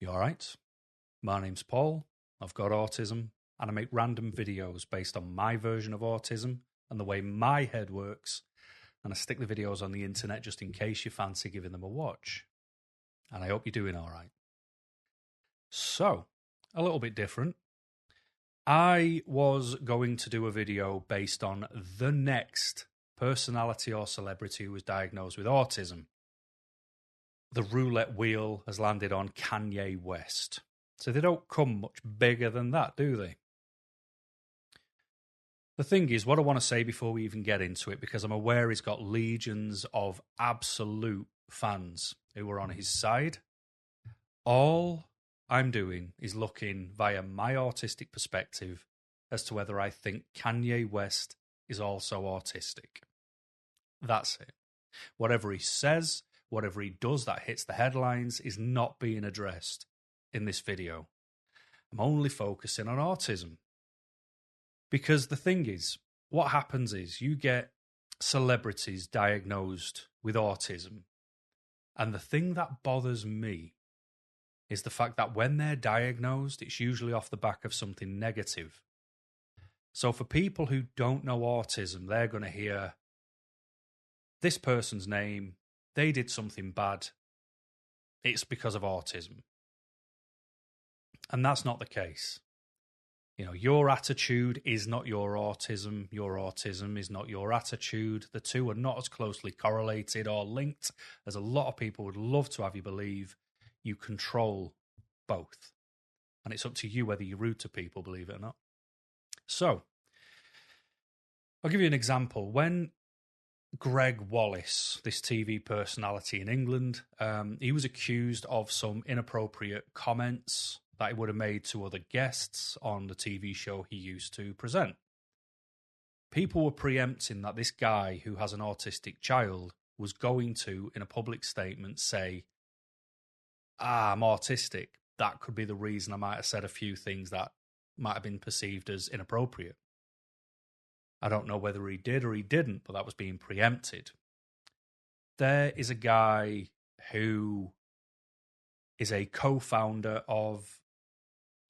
You alright? My name's Paul, I've got autism, and I make random videos based on my version of autism and the way my head works, and I stick the videos on the internet just in case you fancy giving them a watch. And I hope you're doing alright. So, a little bit different. I was going to do a video based on the next personality or celebrity who was diagnosed with autism. The roulette wheel has landed on Kanye West. So they don't come much bigger than that, do they? The thing is, what I want to say before we even get into it, because I'm aware he's got legions of absolute fans who are on his side, all I'm doing is looking via my autistic perspective as to whether I think Kanye West is also autistic. That's it. Whatever he says, whatever he does that hits the headlines is not being addressed in this video. I'm only focusing on autism. Because the thing is, what happens is you get celebrities diagnosed with autism. And the thing that bothers me is the fact that when they're diagnosed, it's usually off the back of something negative. So for people who don't know autism, they're going to hear this person's name, they did something bad, it's because of autism. And that's not the case. You know, your attitude is not your autism is not your attitude. The two are not as closely correlated or linked as a lot of people would love to have you believe. You control both. And it's up to you whether you're rude to people, believe it or not. So, I'll give you an example. When Greg Wallace, this TV personality in England, he was accused of some inappropriate comments that he would have made to other guests on the TV show he used to present. People were preempting that this guy who has an autistic child was going to, in a public statement, say, I'm autistic. That could be the reason I might have said a few things that might have been perceived as inappropriate. I don't know whether he did or he didn't, but that was being preempted. There is a guy who is a co-founder of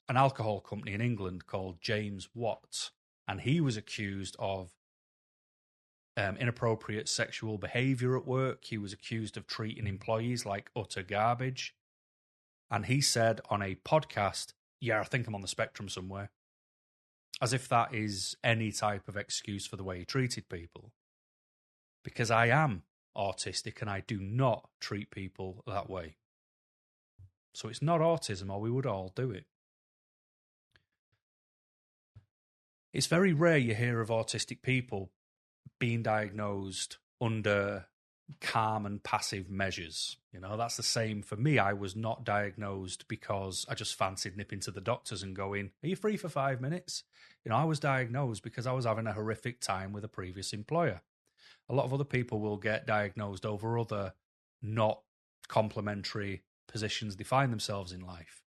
an alcohol company in England called James Watt, and he was accused of inappropriate sexual behaviour at work. He was accused of treating employees like utter garbage. And he said on a podcast, yeah, I think I'm on the spectrum somewhere. As if that is any type of excuse for the way he treated people. Because I am autistic and I do not treat people that way. So it's not autism or we would all do it. It's very rare you hear of autistic people being diagnosed under calm and passive measures. You know, that's the same for me. I was not diagnosed because I just fancied nipping to the doctors and going, are you free for 5 minutes? You know, I was diagnosed because I was having a horrific time with a previous employer. A lot of other people will get diagnosed over other not complementary positions they find themselves in life.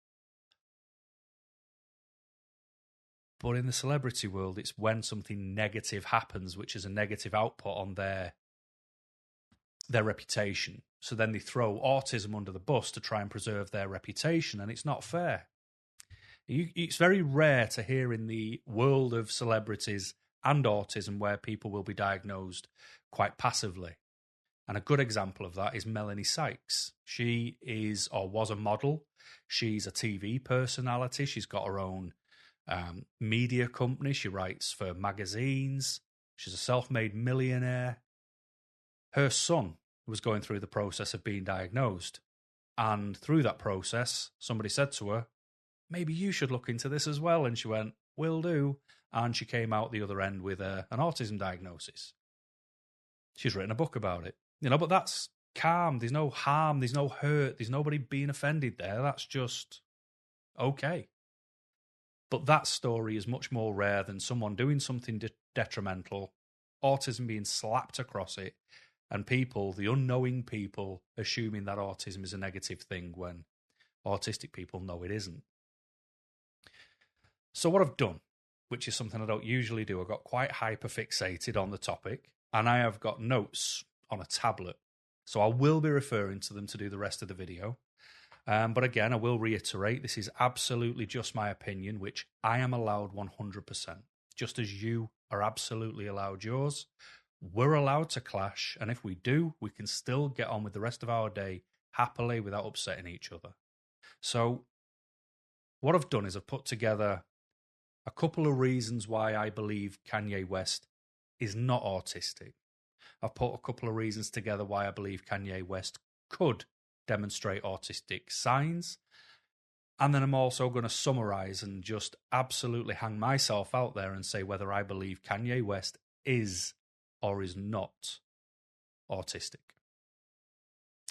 But in the celebrity world, it's when something negative happens, which is a negative output on their reputation. So then they throw autism under the bus to try and preserve their reputation, and it's not fair. It's very rare to hear in the world of celebrities and autism where people will be diagnosed quite passively. And a good example of that is Melanie Sykes. She is or was a model. She's a TV personality. She's got her own media company. She writes for magazines. She's a self-made millionaire. Her son was going through the process of being diagnosed. And through that process, somebody said to her, maybe you should look into this as well. And she went, will do. And she came out the other end with an autism diagnosis. She's written a book about it. You know, but that's calm. There's no harm. There's no hurt. There's nobody being offended there. That's just okay. But that story is much more rare than someone doing something detrimental, autism being slapped across it, and people, the unknowing people, assuming that autism is a negative thing when autistic people know it isn't. So what I've done, which is something I don't usually do, I got quite hyperfixated on the topic, and I have got notes on a tablet. So I will be referring to them to do the rest of the video. But again, I will reiterate, this is absolutely just my opinion, which I am allowed 100%. Just as you are absolutely allowed yours, we're allowed to clash. And if we do, we can still get on with the rest of our day happily without upsetting each other. So what I've done is I've put together a couple of reasons why I believe Kanye West is not autistic. I've put a couple of reasons together why I believe Kanye West could demonstrate autistic signs. And then I'm also going to summarize and just absolutely hang myself out there and say whether I believe Kanye West is or is not autistic.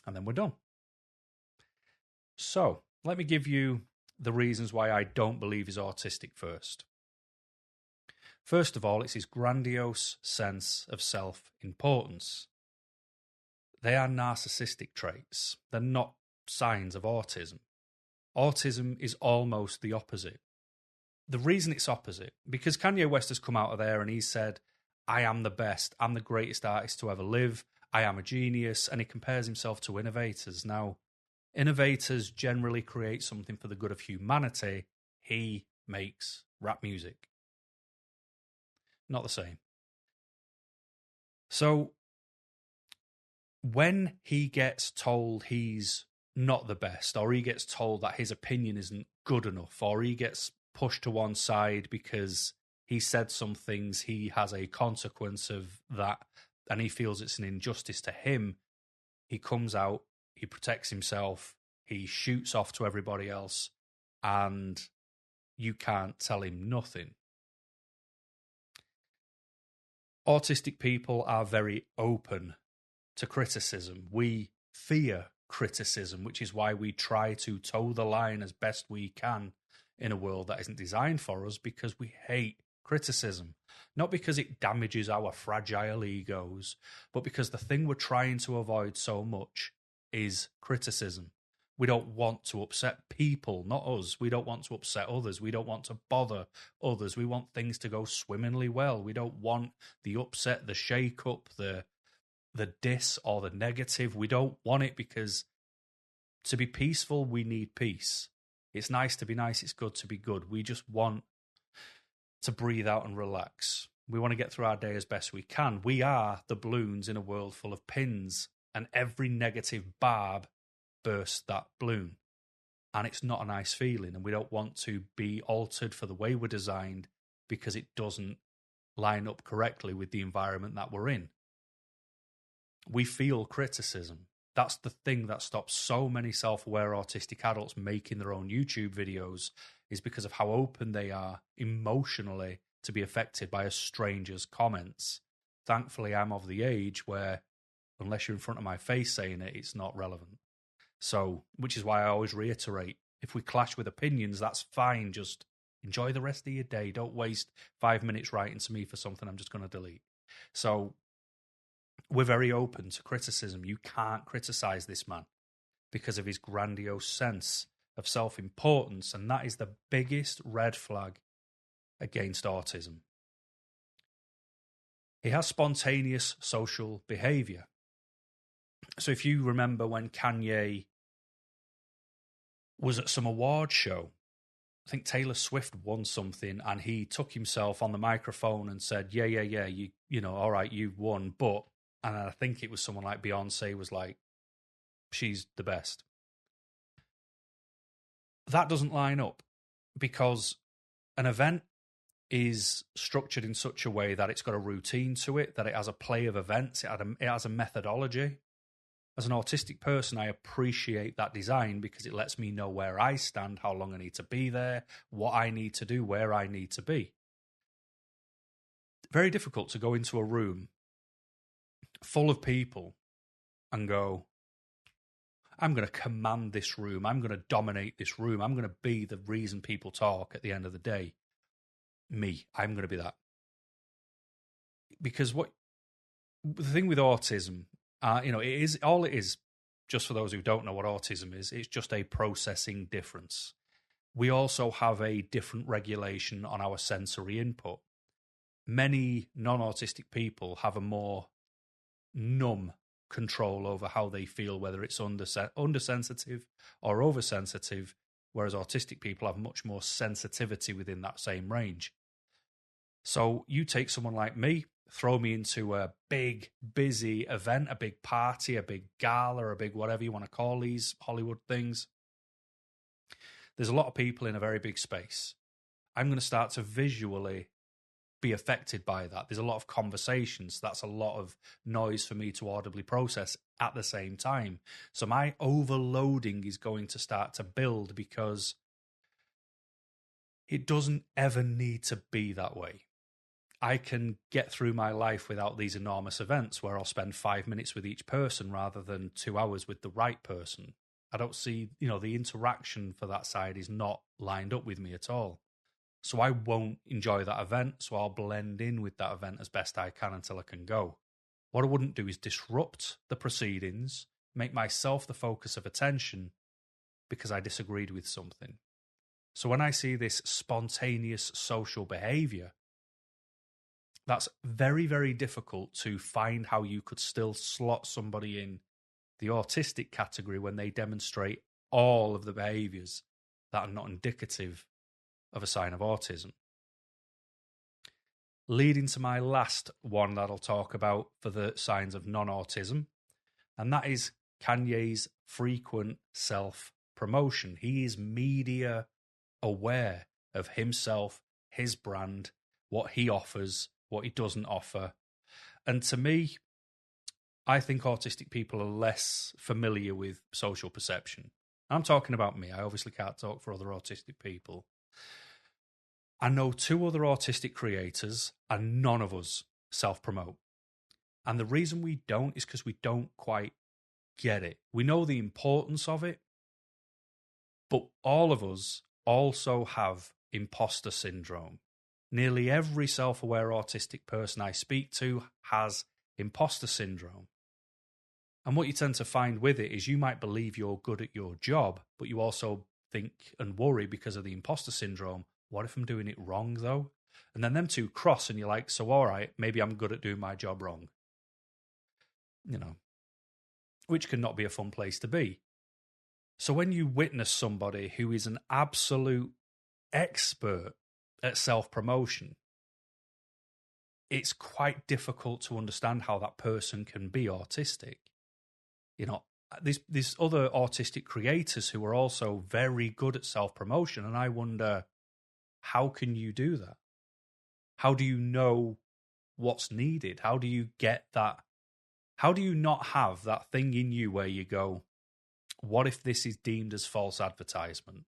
And then we're done. So let me give you the reasons why I don't believe he's autistic first. First of all, it's his grandiose sense of self-importance. They are narcissistic traits. They're not signs of autism. Autism is almost the opposite. The reason it's opposite, because Kanye West has come out of there and he said, I am the best, I'm the greatest artist to ever live, I am a genius, and he compares himself to innovators. Now, innovators generally create something for the good of humanity. He makes rap music. Not the same. So, when he gets told he's not the best, or he gets told that his opinion isn't good enough, or he gets pushed to one side because he said some things, he has a consequence of that, and he feels it's an injustice to him, he comes out, he protects himself, he shoots off to everybody else, and you can't tell him nothing. Autistic people are very open to criticism. We fear criticism, which is why we try to toe the line as best we can in a world that isn't designed for us, because we hate criticism. Not because it damages our fragile egos, but because the thing we're trying to avoid so much is criticism. We don't want to upset people, not us. We don't want to upset others. We don't want to bother others. We want things to go swimmingly well. We don't want the upset, the shake-up, the diss or the negative. We don't want it, because to be peaceful, we need peace. It's nice to be nice. It's good to be good. We just want to breathe out and relax. We want to get through our day as best we can. We are the balloons in a world full of pins, and every negative barb bursts that balloon. And it's not a nice feeling, and we don't want to be altered for the way we're designed because it doesn't line up correctly with the environment that we're in. We feel criticism. That's the thing that stops so many self-aware autistic adults making their own YouTube videos, is because of how open they are emotionally to be affected by a stranger's comments. Thankfully, I'm of the age where, unless you're in front of my face saying it, it's not relevant. So, which is why I always reiterate, if we clash with opinions, that's fine. Just enjoy the rest of your day. Don't waste 5 minutes writing to me for something I'm just going to delete. So, we're very open to criticism. You can't criticize this man because of his grandiose sense of self-importance, and that is the biggest red flag against autism. He has spontaneous social behavior. So if you remember when Kanye was at some award show, I think Taylor Swift won something, and he took himself on the microphone and said, yeah, you know, all right, you've won, but, and I think it was someone like Beyonce was like, she's the best. That doesn't line up, because an event is structured in such a way that it's got a routine to it, that it has a play of events, it has a methodology. As an autistic person, I appreciate that design because it lets me know where I stand, how long I need to be there, what I need to do, where I need to be. Very difficult to go into a room full of people and go, I'm going to command this room, I'm going to dominate this room, I'm going to be the reason people talk at the end of the day. Me, I'm going to be that. Because the thing with autism, it is, just for those who don't know what autism is, it's just a processing difference. We also have a different regulation on our sensory input. Many non-autistic people have a more numb control over how they feel, whether it's undersensitive or oversensitive, whereas autistic people have much more sensitivity within that same range. So you take someone like me, throw me into a big, busy event, a big party, a big gala, a big whatever you want to call these Hollywood things. There's a lot of people in a very big space. I'm going to start to visually be affected by that. There's a lot of conversations. That's a lot of noise for me to audibly process at the same time. So my overloading is going to start to build, because it doesn't ever need to be that way. I can get through my life without these enormous events where I'll spend 5 minutes with each person rather than 2 hours with the right person. I don't see, the interaction for that side is not lined up with me at all. So I won't enjoy that event, so I'll blend in with that event as best I can until I can go. What I wouldn't do is disrupt the proceedings, make myself the focus of attention because I disagreed with something. So when I see this spontaneous social behavior, that's very, very difficult to find how you could still slot somebody in the autistic category when they demonstrate all of the behaviors that are not indicative of a sign of autism. Leading to my last one that I'll talk about for the signs of non-autism, and that is Kanye's frequent self-promotion. He is media aware of himself, his brand, what he offers, what he doesn't offer. And to me, I think autistic people are less familiar with social perception. I'm talking about me. I obviously can't talk for other autistic people. I know 2 other autistic creators, and none of us self-promote. And the reason we don't is because we don't quite get it. We know the importance of it, but all of us also have imposter syndrome. Nearly every self-aware autistic person I speak to has imposter syndrome. And what you tend to find with it is you might believe you're good at your job, but you also think and worry because of the imposter syndrome, what if I'm doing it wrong though? And then them two cross and you're like, so all right, maybe I'm good at doing my job wrong. Which can not be a fun place to be. So when you witness somebody who is an absolute expert at self-promotion, it's quite difficult to understand how that person can be autistic. There's other autistic creators who are also very good at self-promotion, and I wonder, how can you do that? How do you know what's needed? How do you get that? How do you not have that thing in you where you go, what if this is deemed as false advertisement?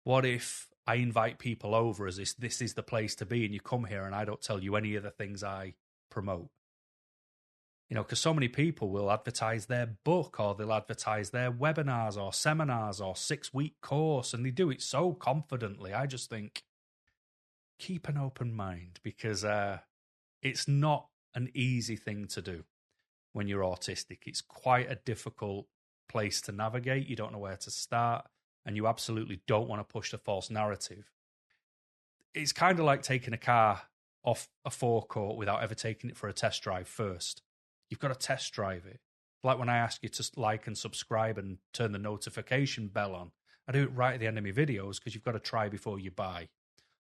What if I invite people over as this is the place to be, and you come here and I don't tell you any of the things I promote? Because so many people will advertise their book, or they'll advertise their webinars or seminars or 6-week course, and they do it so confidently. I just think, keep an open mind, because it's not an easy thing to do when you're autistic. It's quite a difficult place to navigate. You don't know where to start, and you absolutely don't want to push the false narrative. It's kind of like taking a car off a forecourt without ever taking it for a test drive first. You've got to test drive it. Like when I ask you to like and subscribe and turn the notification bell on, I do it right at the end of my videos because you've got to try before you buy.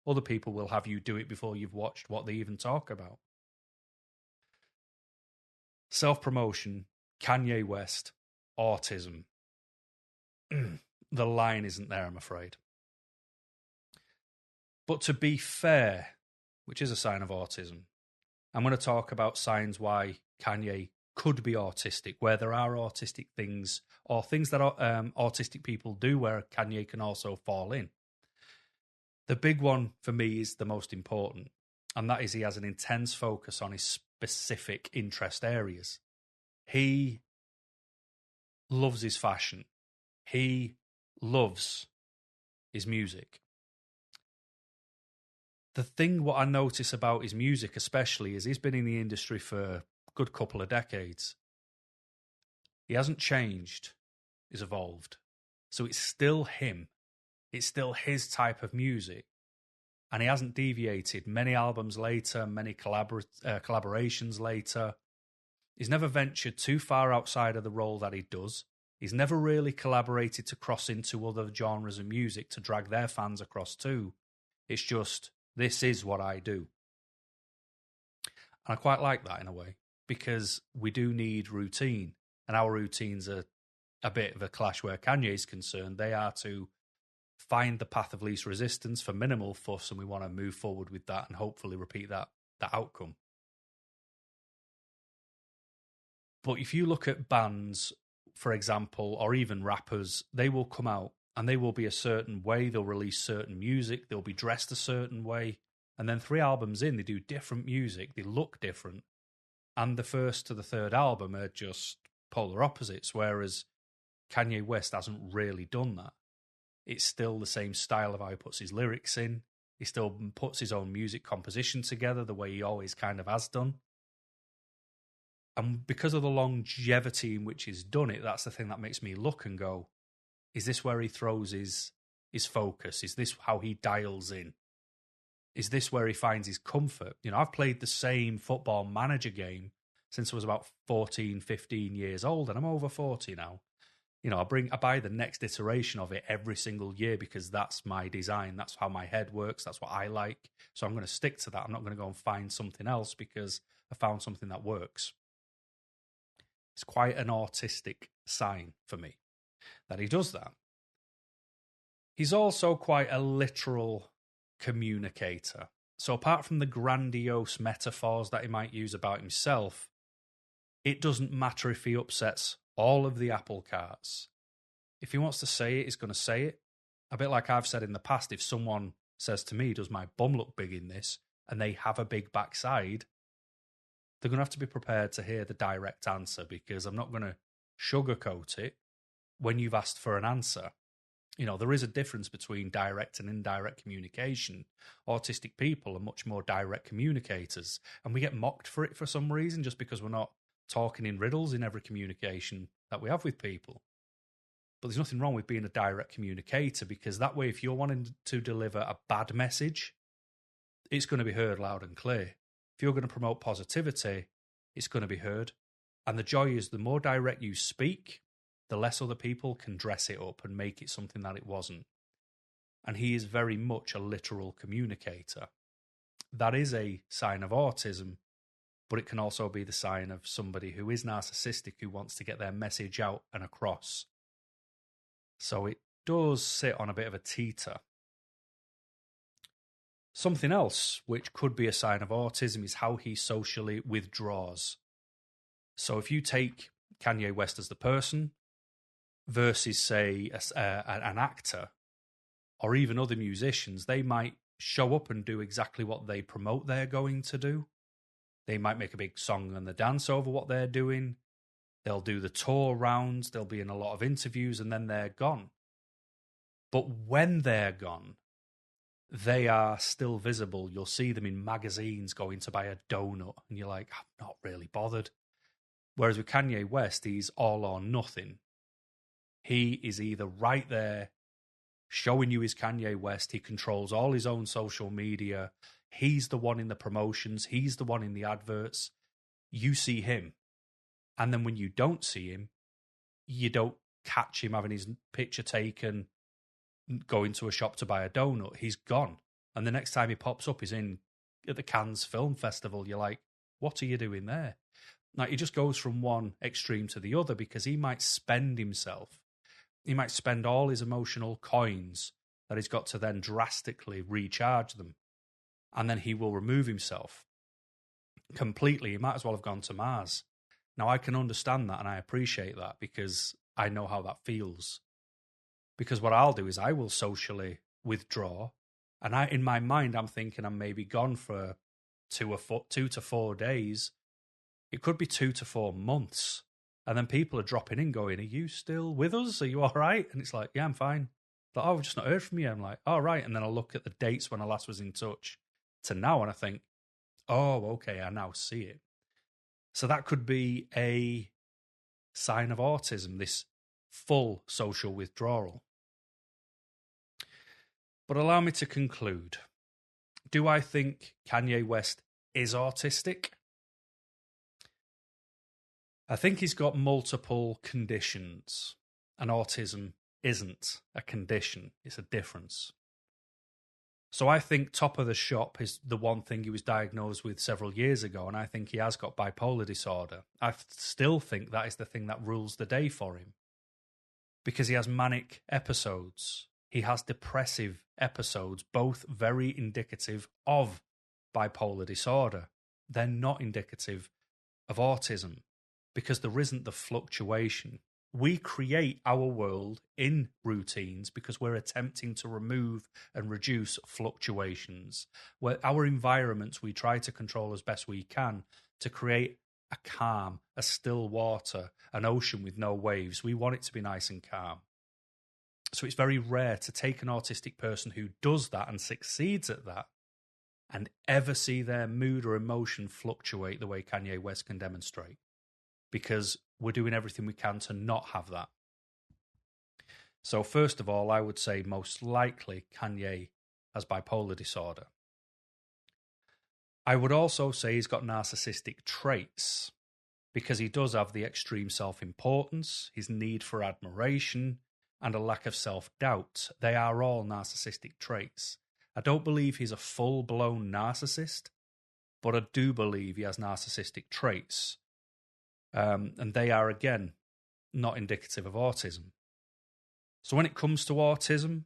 Other people will have you do it before you've watched what they even talk about. Self-promotion, Kanye West, autism. The line isn't there, I'm afraid. But to be fair, which is a sign of autism, I'm going to talk about signs why Kanye could be autistic, where there are autistic things or things that autistic people do where Kanye can also fall in. The big one for me is the most important, and that is he has an intense focus on his specific interest areas. He loves his fashion. He loves his music. The thing what I notice about his music especially is he's been in the industry for a good couple of decades. He hasn't changed. He's evolved. So it's still him. It's still his type of music. And he hasn't deviated. Many albums later, many collaborations later, He's never ventured too far outside of the role that he does. He's never really collaborated to cross into other genres of music to drag their fans across too. It's just, this is what I do. And I quite like that in a way, because we do need routine. And our routines are a bit of a clash where Kanye is concerned. They are to find the path of least resistance for minimal fuss, and we want to move forward with that and hopefully repeat that outcome. But if you look at bands, for example, or even rappers, they will come out and they will be a certain way. They'll release certain music. They'll be dressed a certain way. And then 3 albums in, they do different music. They look different. And the first to the third album are just polar opposites, whereas Kanye West hasn't really done that. It's still the same style of how he puts his lyrics in. He still puts his own music composition together the way he always kind of has done. And because of the longevity in which he's done it, that's the thing that makes me look and go, is this where he throws his focus? Is this how he dials in? Is this where he finds his comfort? You know, I've played the same Football Manager game since I was about 14, 15 years old, and I'm over 40 now. You know, I buy the next iteration of it every single year because that's my design. That's how my head works. That's what I like. So I'm going to stick to that. I'm not going to go and find something else because I found something that works. It's quite an autistic sign for me that he does that. He's also quite a literal communicator. So apart from the grandiose metaphors that he might use about himself, it doesn't matter if he upsets all of the apple carts. If he wants to say it, he's going to say it. A bit like I've said in the past, if someone says to me, does my bum look big in this, and they have a big backside, they're going to have to be prepared to hear the direct answer, because I'm not going to sugarcoat it when you've asked for an answer. You know, there is a difference between direct and indirect communication. Autistic people are much more direct communicators, and we get mocked for it for some reason just because we're not talking in riddles in every communication that we have with people. But there's nothing wrong with being a direct communicator, because that way, if you're wanting to deliver a bad message, it's going to be heard loud and clear. If you're going to promote positivity, it's going to be heard. And the joy is the more direct you speak, the less other people can dress it up and make it something that it wasn't. And he is very much a literal communicator. That is a sign of autism, but it can also be the sign of somebody who is narcissistic, who wants to get their message out and across. So it does sit on a bit of a teeter. Something else which could be a sign of autism is how he socially withdraws. So if you take Kanye West as the person versus, say, an actor or even other musicians, they might show up and do exactly what they promote they're going to do. They might make a big song and the dance over what they're doing. They'll do the tour rounds. They'll be in a lot of interviews, and then they're gone. But when they're gone, they are still visible. You'll see them in magazines going to buy a donut, and you're like, I'm not really bothered. Whereas with Kanye West, he's all or nothing. He is either right there showing you his Kanye West. He controls all his own social media. He's the one in the promotions. He's the one in the adverts. You see him. And then when you don't see him, you don't catch him having his picture taken, going to a shop to buy a donut. He's gone. And the next time he pops up, he's at the Cannes Film Festival. You're like, what are you doing there? Like, he just goes from one extreme to the other, because he might spend himself. He might spend all his emotional coins that he's got to then drastically recharge them. And then he will remove himself completely. He might as well have gone to Mars. Now, I can understand that, and I appreciate that, because I know how that feels. Because what I'll do is I will socially withdraw, and in my mind, I'm thinking I'm maybe gone for 2 to 4 days. It could be 2 to 4 months. And then people are dropping in going, are you still with us? Are you all right? And it's like, yeah, I'm fine. But, I've just not heard from you. I'm like, all right. And then I look at the dates when I last was in touch to now, and I think, oh, okay, I now see it. So that could be a sign of autism, this full social withdrawal. But allow me to conclude. Do I think Kanye West is autistic? I think he's got multiple conditions, and autism isn't a condition, it's a difference. So I think top of the shop is the one thing he was diagnosed with several years ago, and I think he has got bipolar disorder. I still think that is the thing that rules the day for him, because he has manic episodes. He has depressive episodes, both very indicative of bipolar disorder. They're not indicative of autism, because there isn't the fluctuation. We create our world in routines because we're attempting to remove and reduce fluctuations. Where our environments, we try to control as best we can to create a calm, a still water, an ocean with no waves. We want it to be nice and calm. So it's very rare to take an autistic person who does that and succeeds at that and ever see their mood or emotion fluctuate the way Kanye West can demonstrate, because we're doing everything we can to not have that. So first of all, I would say most likely Kanye has bipolar disorder. I would also say he's got narcissistic traits, because he does have the extreme self-importance, his need for admiration, and a lack of self-doubt. They are all narcissistic traits. I don't believe he's a full-blown narcissist, but I do believe he has narcissistic traits. And they are, again, not indicative of autism. So when it comes to autism,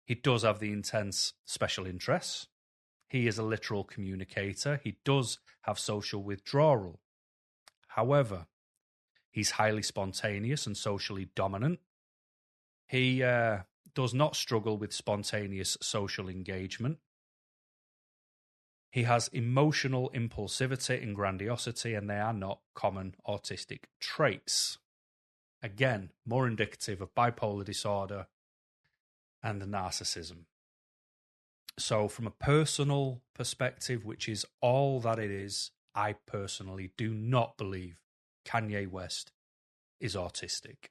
he does have the intense special interests. He is a literal communicator. He does have social withdrawal. However, he's highly spontaneous and socially dominant. He does not struggle with spontaneous social engagement. He has emotional impulsivity and grandiosity, and they are not common autistic traits. Again, more indicative of bipolar disorder and narcissism. So from a personal perspective, which is all that it is, I personally do not believe Kanye West is autistic.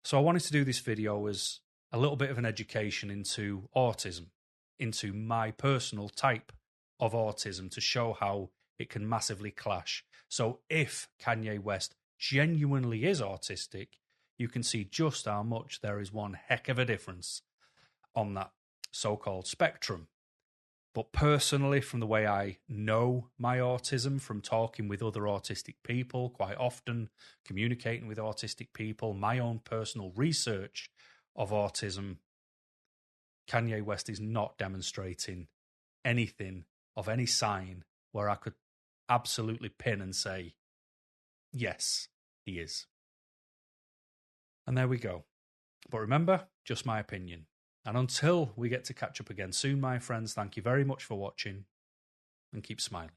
So I wanted to do this video as a little bit of an education into autism, into my personal type of autism, to show how it can massively clash. So if Kanye West genuinely is autistic, you can see just how much there is one heck of a difference on that so-called spectrum. But personally, from the way I know my autism, from talking with other autistic people quite often, communicating with autistic people, my own personal research of autism, Kanye West is not demonstrating anything of any sign where I could absolutely pin and say, yes, he is. And there we go. But remember, just my opinion. And until we get to catch up again soon, my friends, thank you very much for watching, and keep smiling.